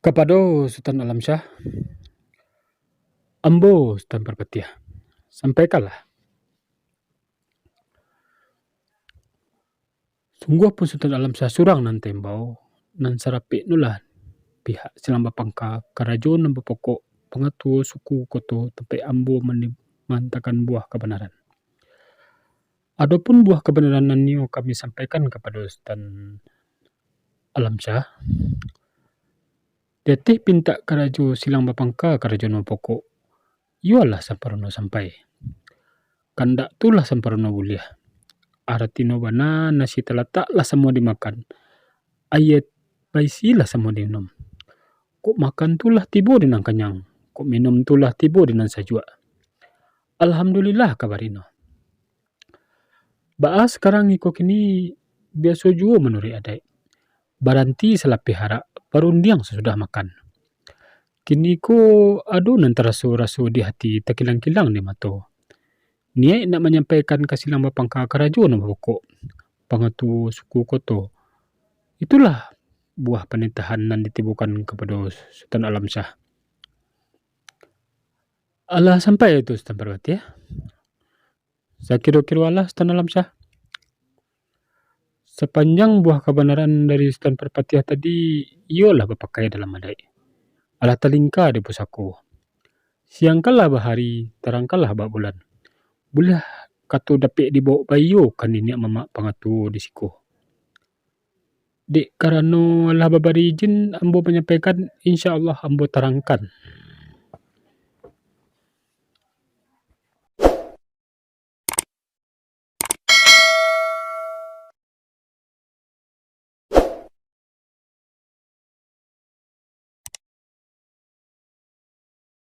Kepada Sultan Alam Shah, Ambo Sultan Perpatiah, sampaikanlah. Sungguh pun Sultan Alam Shah surang nan tembau, nan sarapik nulah pihak silang bapangka, karajo nan berpokok, pengatua suku koto tempat ambo mantakan buah kebenaran. Adapun buah kebenaran nan nio kami sampaikan kepada Sultan Alam Shah, detih pinta karajo silang bapangka karajo nan pokok, yualah samparono sampai. Kandak tulah samparono buliah. Artino bana nasi teletaklah semua dimakan. Ayat baisilah semua diminum. Kok makan tulah tibo dinang kenyang. Kok minum tulah tibo dinang sajua. Alhamdulillah kabarino. Baa sekarang iko kini biasa jua menuri adai. Baranti selapi harak perundiang sesudah makan. Kini ko aduh nan terasu-rasu di hati terkilang-kilang di mato. Niat nak menyampaikan ke silang bapangka karajo nan pokok. Pengatua suku koto. Itulah buah penitahan nan ditibukan kepada Sultan Alam Shah. Allah sampai itu Sultan Perpatiah. Saya kira-kira Allah Sultan Alam Shah. Sepanjang buah kebenaran dari Sultan Perpatiah tadi, ialah berpakai dalam adai. Alah terlingkar di pusako. Siangkanlah bahari, terangkanlah bak bulan. Boleh katu dapik di bawah bayo kan ini mamak pengatu di siko. Dek karena Allah babari izin ambo menyampaikan, insya Allah ambo terangkan.